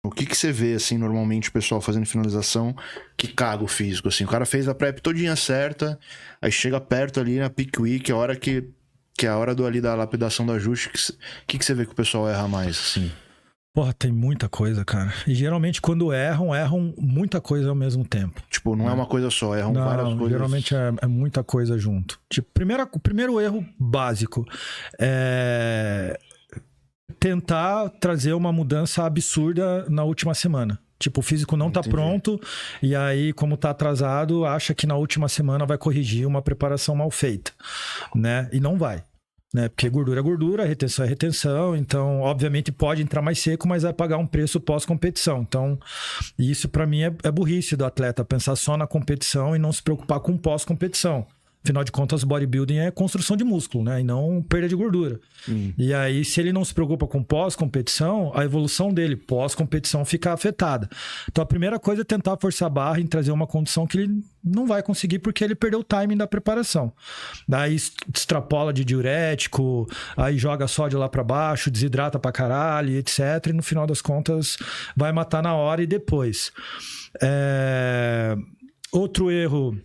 O que você vê, assim, normalmente o pessoal fazendo finalização que caga o físico, assim? O cara fez a prep todinha certa, aí chega perto ali na peak week, a hora que é a hora ali da lapidação do ajuste. O que você vê que o pessoal erra mais, assim? Porra, tem muita coisa, cara. E geralmente quando erram muita coisa ao mesmo tempo. Tipo, não é uma coisa só, erram várias coisas. Geralmente é muita coisa junto. Tipo, o primeiro erro básico é tentar trazer uma mudança absurda na última semana. Tipo, o físico não tá pronto, e aí, como tá atrasado, acha que na última semana vai corrigir uma preparação mal feita, né? E não vai, né? Porque gordura é gordura, retenção é retenção, então, obviamente, pode entrar mais seco, mas vai pagar um preço pós-competição. Então, isso pra mim é burrice do atleta, pensar só na competição e não se preocupar com pós-competição. Afinal de contas, bodybuilding é construção de músculo, né? E não perda de gordura. E aí, se ele não se preocupa com pós-competição, a evolução dele pós-competição fica afetada. Então, a primeira coisa é tentar forçar a barra em trazer uma condição que ele não vai conseguir porque ele perdeu o timing da preparação. Daí extrapola de diurético, aí joga sódio lá pra baixo, desidrata pra caralho, etc. E no final das contas, vai matar na hora e depois. Outro erro...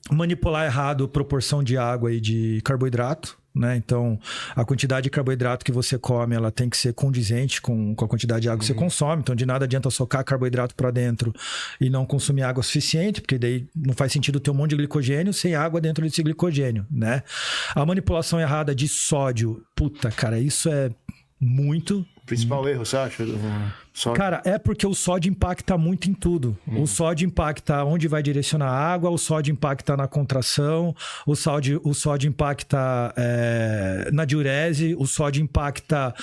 manipular errado a proporção de água e de carboidrato, né? Então, a quantidade de carboidrato que você come, ela tem que ser condizente com a quantidade de água que você consome. Então, de nada adianta socar carboidrato para dentro e não consumir água suficiente, porque daí não faz sentido ter um monte de glicogênio sem água dentro desse glicogênio, né? A manipulação errada de sódio, puta, cara, isso é muito... Principal erro, você acha? Cara, é porque o sódio impacta muito em tudo. O sódio impacta onde vai direcionar a água, o sódio impacta na contração, o sódio impacta na diurese, o sódio impacta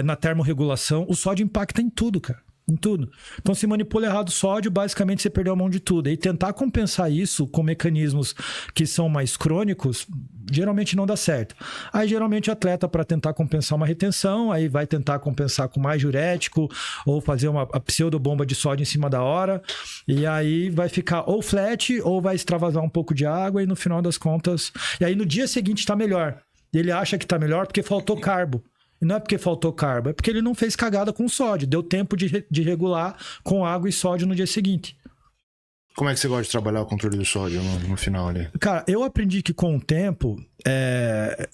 na termorregulação, o sódio impacta em tudo, cara. Em tudo. Então, se manipula errado o sódio, basicamente você perdeu a mão de tudo. E tentar compensar isso com mecanismos que são mais crônicos, geralmente não dá certo. Aí, geralmente, o atleta, para tentar compensar uma retenção, aí vai tentar compensar com mais diurético, ou fazer a pseudobomba de sódio em cima da hora, e aí vai ficar ou flat, ou vai extravasar um pouco de água, e no final das contas... E aí, no dia seguinte, está melhor. Ele acha que está melhor porque faltou carbo. E não é porque faltou carbo, é porque ele não fez cagada com sódio. Deu tempo de regular com água e sódio no dia seguinte. Como é que você gosta de trabalhar o controle do sódio no final ali? Cara, eu aprendi que com o tempo...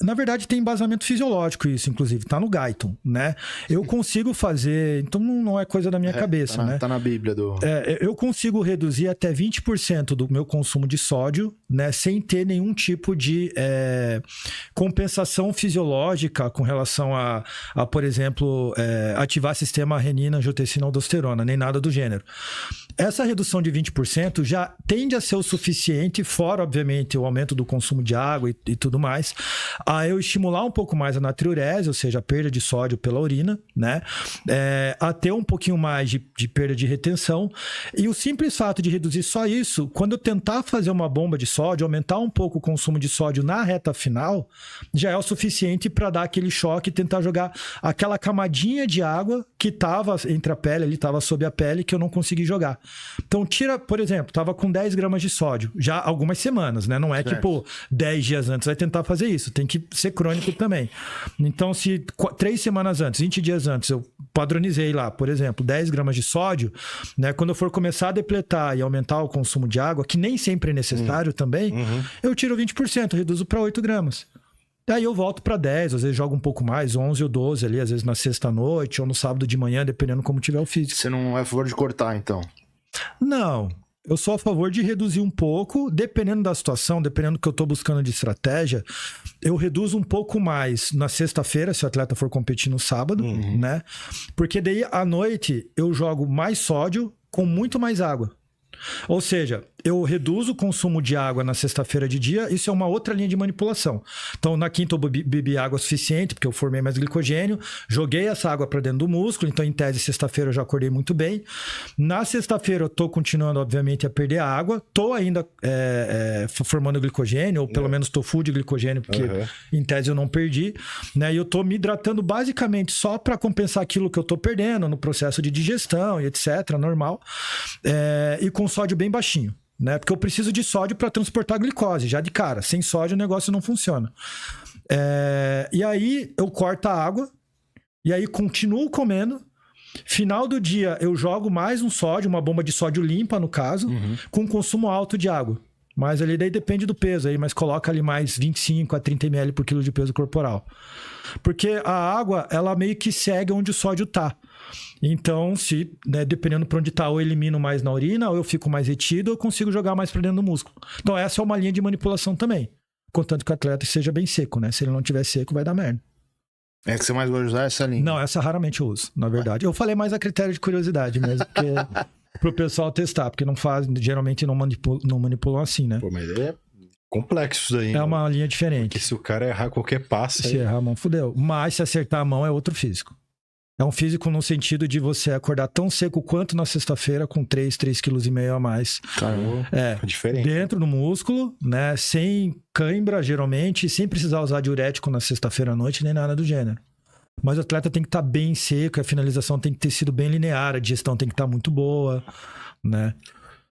na verdade, tem embasamento fisiológico isso, inclusive. Tá no Guyton, né? Eu consigo fazer... Então, não é coisa da minha cabeça, né? Tá na Bíblia do... eu consigo reduzir até 20% do meu consumo de sódio, né? Sem ter nenhum tipo de compensação fisiológica com relação a por exemplo, ativar sistema renina, angiotensina, aldosterona, nem nada do gênero. Essa redução de 20% já tende a ser o suficiente, fora, obviamente, o aumento do consumo de água e tudo mais, a eu estimular um pouco mais a natriurese, ou seja, a perda de sódio pela urina, né? A ter um pouquinho mais de perda de retenção. E o simples fato de reduzir só isso, quando eu tentar fazer uma bomba de sódio, aumentar um pouco o consumo de sódio na reta final, já é o suficiente para dar aquele choque e tentar jogar aquela camadinha de água que estava entre a pele, ali estava sob a pele, que eu não consegui jogar. Então, tira, por exemplo, estava com 10 gramas de sódio, já há algumas semanas, né? Não é tipo 10 dias antes vai tentar fazer isso, tem que ser crônico também. Então, se 3 semanas antes, 20 dias antes, eu padronizei lá, por exemplo, 10 gramas de sódio, né? Quando eu for começar a depletar e aumentar o consumo de água, que nem sempre é necessário também, eu tiro 20%, reduzo para 8 gramas. Daí eu volto para 10, às vezes jogo um pouco mais, 11 ou 12 ali, às vezes na sexta-noite ou no sábado de manhã, dependendo como tiver o físico. Você não é a favor de cortar, então? Não, eu sou a favor de reduzir um pouco, dependendo da situação, dependendo do que eu estou buscando de estratégia, eu reduzo um pouco mais na sexta-feira, se o atleta for competir no sábado, né? Porque daí à noite eu jogo mais sódio com muito mais água. Ou seja, eu reduzo o consumo de água na sexta-feira de dia, isso é uma outra linha de manipulação. Então, na quinta eu bebi água suficiente, porque eu formei mais glicogênio, joguei essa água para dentro do músculo, então em tese, sexta-feira eu já acordei muito bem. Na sexta-feira eu tô continuando, obviamente, a perder a água, tô ainda formando glicogênio, ou pelo menos tô full de glicogênio, porque em tese eu não perdi, né? E eu tô me hidratando basicamente só para compensar aquilo que eu tô perdendo no processo de digestão e etc, normal, e com sódio bem baixinho, né? Porque eu preciso de sódio para transportar glicose, já de cara. Sem sódio o negócio não funciona. E aí eu corto a água, e aí continuo comendo, Final do dia, eu jogo mais um sódio, uma bomba de sódio limpa, no caso, com consumo alto de água. Mas ali daí depende do peso aí, mas coloca ali mais 25 a 30 ml por quilo de peso corporal. Porque a água, ela meio que segue onde o sódio tá. Então, se, né, dependendo para onde tá, eu elimino mais na urina, ou eu fico mais retido, eu consigo jogar mais para dentro do músculo. Então, essa é uma linha de manipulação também. Contanto que o atleta seja bem seco, né? Se ele não tiver seco, vai dar merda. É que você mais gosta de usar essa linha? Não, essa raramente eu uso, na verdade. Eu falei mais a critério de curiosidade mesmo, porque pro pessoal testar, porque não faz, geralmente não manipulam assim, né? Pô, mas é complexo isso daí. É uma linha diferente. Porque se o cara errar qualquer passo... Se errar a mão, fudeu. Mas se acertar a mão, é outro físico. É um físico no sentido de você acordar tão seco quanto na sexta-feira, com 3,5 kg a mais. Caramba, É diferente. dentro do músculo, né? Sem cãibra, geralmente, sem precisar usar diurético na sexta-feira à noite, nem nada do gênero. Mas o atleta tem que estar bem seco, a finalização tem que ter sido bem linear, a digestão tem que estar muito boa, né?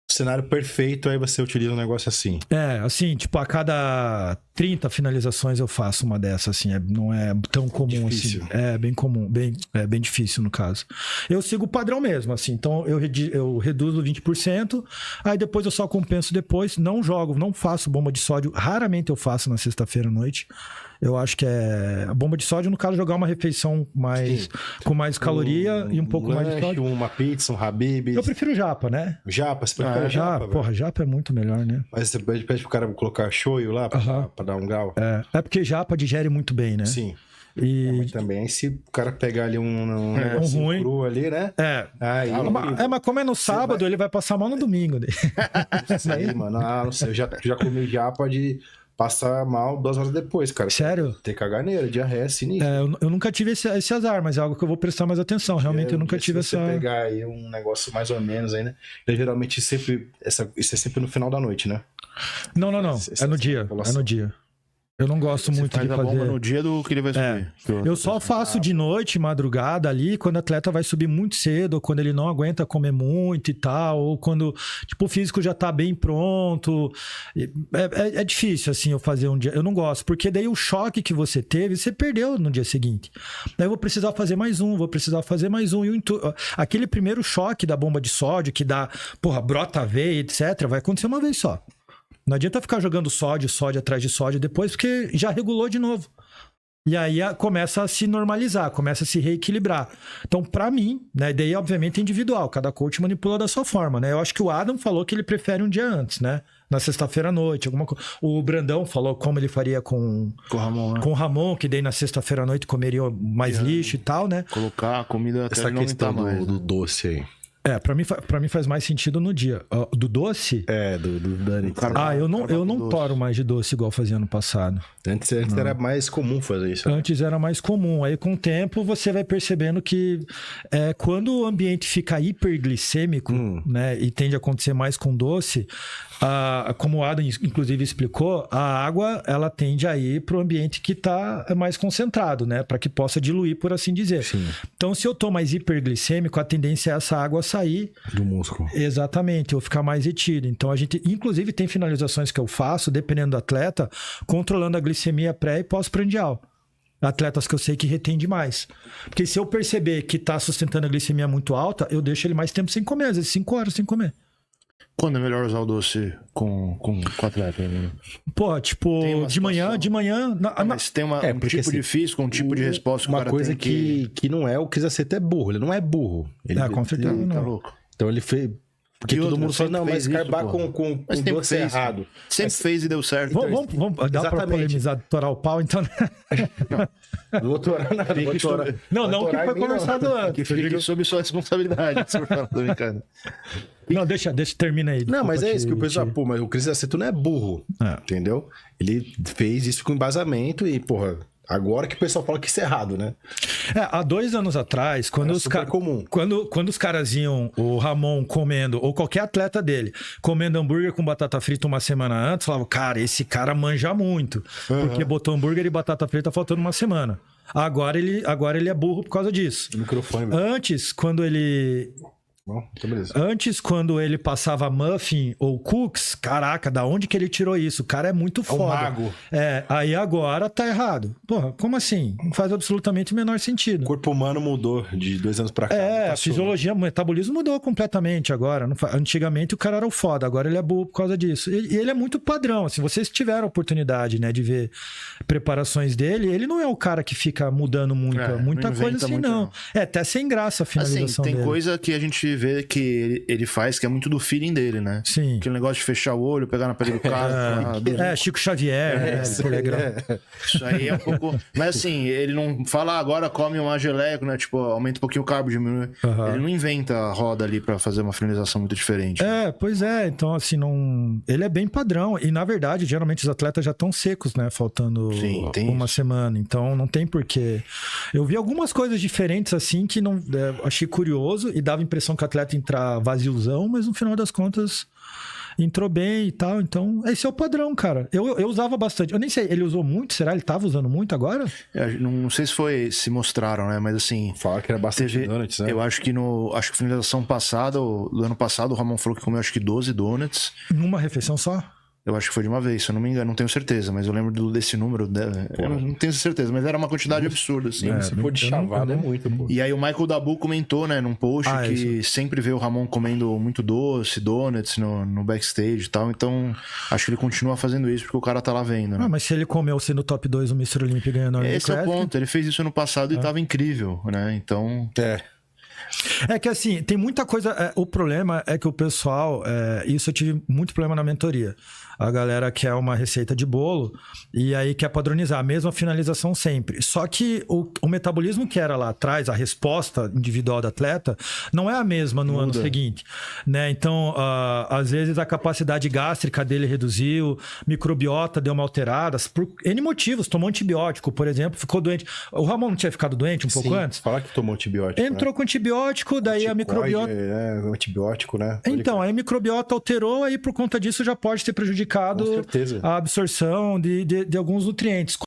Cenário perfeito, aí você utiliza um negócio assim. É, assim, tipo, a cada 30 finalizações eu faço uma dessa, assim, não é tão comum Difícil. assim. É bem comum, bem difícil no caso. Eu sigo o padrão mesmo, assim, então eu reduzo 20%, aí depois eu só compenso depois, não jogo, não faço bomba de sódio, raramente eu faço na sexta-feira à noite. Eu acho que é a bomba de sódio, no caso, jogar uma refeição mais com mais caloria e um pouco mais de sódio. Uma pizza, um Habib. Eu prefiro japa, né? Japa, você prefere japa, velho? Porra, japa é muito melhor, né? Mas você pede pro cara colocar shoyu lá pra dar um grau? É porque japa digere muito bem, né? Sim. E... Mas também, se o cara pegar ali um negocinho ruim. cru ali, né? Aí, mas como é no sábado, ele vai passar mal no domingo. Não sei, mano. Não sei. Eu já comi japa de passar mal 2 horas depois, cara. Sério? Ter caganeira, diarreia, sinistro. Eu nunca tive esse azar, mas é algo que eu vou prestar mais atenção. Realmente eu nunca tive se essa... você pegar aí um negócio mais ou menos aí, né? Geralmente sempre... Isso é sempre no final da noite, né? Não. É no dia. É no dia. Eu não gosto muito de fazer. Bomba no dia do que ele vai subir. Eu só faço de noite, madrugada ali, quando o atleta vai subir muito cedo, ou quando ele não aguenta comer muito e tal, ou quando tipo, o físico já tá bem pronto. É difícil, assim, eu fazer um dia. Eu não gosto, porque daí o choque que você teve, você perdeu no dia seguinte. Daí eu vou precisar fazer mais um, E aquele primeiro choque da bomba de sódio, que dá, brota a veia, etc., vai acontecer uma vez só. Não adianta ficar jogando sódio atrás de sódio depois, porque já regulou de novo. E aí começa a se normalizar, começa a se reequilibrar. Então, pra mim, né, daí obviamente é individual, cada coach manipula da sua forma, né? Eu acho que o Adam falou que ele prefere um dia antes, né? Na sexta-feira à noite, alguma coisa. O Brandão falou como ele faria com o Ramon, né? Com o Ramon, que daí na sexta-feira à noite comeria mais lixo e tal, né? Colocar a comida até essa não questão mais, do doce aí. Pra mim faz mais sentido no dia. Do doce? Do Dani. Eu não toro mais de doce igual fazia ano passado. Antes era mais comum fazer isso. Antes era mais comum. Aí com o tempo você vai percebendo que quando o ambiente fica hiperglicêmico, né, e tende a acontecer mais com doce, como o Adam inclusive explicou, a água ela tende a ir para o ambiente que está mais concentrado, né, para que possa diluir, por assim dizer. Sim. Então, se eu tô mais hiperglicêmico, a tendência é essa água sair do músculo. Exatamente, eu ficar mais retido. Então, a gente, inclusive, tem finalizações que eu faço, dependendo do atleta, controlando a glicemia pré e pós-prandial. Atletas que eu sei que retém demais. Porque se eu perceber que tá sustentando a glicemia muito alta, eu deixo ele mais tempo sem comer, às vezes 5 horas sem comer. Quando é melhor usar o doce com atleta? Né? De manhã... Mas tem um tipo assim, de físico, um tipo de resposta que uma o cara coisa tem que não é o Kisaceto é burro. Ele não é burro. Com certeza ele não. tá louco. Então ele fez... Porque todo mundo fala, não, mas carbar com doce é errado. Sempre fez e deu certo. Vamos dar pra polemizar, doutorar o pau, então... Doutorar nada. Não que foi conversado antes. Que fique sob sua responsabilidade. Não, deixa, termina aí. Não, mas é isso que o pessoal... Pô, mas o Kisaceto não é burro, entendeu? Ele fez isso com embasamento e, agora que o pessoal fala que isso é errado, né? Há 2 anos atrás, quando os caras iam, o Ramon comendo, ou qualquer atleta dele, comendo hambúrguer com batata frita uma semana antes, falavam, cara, esse cara manja muito. Porque botou hambúrguer e batata frita faltando uma semana. Agora ele é burro por causa disso. O microfone. Antes, quando ele Bom, então beleza. Antes, quando ele passava muffin ou cookies, caraca, da onde que ele tirou isso? O cara é muito foda. um mago. Aí agora tá errado. Porra, como assim? Não faz absolutamente o menor sentido. O corpo humano mudou de 2 anos pra cá. A fisiologia, o metabolismo mudou completamente agora. Antigamente o cara era o foda, agora ele é burro por causa disso. E ele é muito padrão. Se vocês tiveram a oportunidade, né, de ver preparações dele, ele não é o cara que fica mudando muita coisa assim, não. É até sem graça a finalização tem dele. Coisa que a gente vê que ele faz que é muito do feeling dele, né? Sim. Aquele negócio de fechar o olho, pegar na pele do cara. Chico Xavier, né? Isso aí é um pouco... Mas assim, ele não fala agora come uma geleia, né? Tipo, aumenta um pouquinho o carbo, diminui. Ele não inventa a roda ali pra fazer uma finalização muito diferente. Pois é. Então, assim, não... ele é bem padrão. E, na verdade, geralmente os atletas já estão secos, né? Faltando uma semana. Então, não tem porquê. Eu vi algumas coisas diferentes, assim, que não achei curioso e dava a impressão que o atleta entrar vaziozão, mas no final das contas entrou bem e tal. Então, esse é o padrão, cara. Eu usava bastante. Eu nem sei, ele usou muito? Será? Ele tava usando muito agora? Não sei se mostraram, né? Mas assim... Falaram que era bastante donuts, né? Eu acho que acho que finalização passada, do ano passado, o Ramon falou que comeu acho que 12 donuts. Numa refeição só? Eu acho que foi de uma vez, se eu não me engano, não tenho certeza, mas eu lembro desse número. Eu não tenho certeza, mas era uma quantidade absurda, assim. Se for de chavada, é muito, pô. E aí o Michael Dabu comentou, né, num post que sempre vê o Ramon comendo muito doce, donuts no backstage e tal. Então, acho que ele continua fazendo isso porque o cara tá lá vendo, né? Mas se ele comeu sendo top 2 o Mr. Olympia ganhando... Esse é o ponto. Ele fez isso ano passado e tava incrível, né? Então... É que assim, tem muita coisa... o problema é que o pessoal... isso eu tive muito problema na mentoria. A galera quer uma receita de bolo e aí quer padronizar a mesma finalização sempre. Só que o metabolismo que era lá atrás, a resposta individual do atleta, não é a mesma no ano seguinte, né? Então, às vezes a capacidade gástrica dele reduziu, microbiota deu uma alterada, por N motivos. Tomou antibiótico, por exemplo, ficou doente. O Ramon não tinha ficado doente um pouco antes? Fala que tomou antibiótico. Entrou com antibiótico, daí a microbiota... antibiótico, né? Então, aí a microbiota alterou, aí por conta disso já pode ter prejudicado a absorção de alguns nutrientes.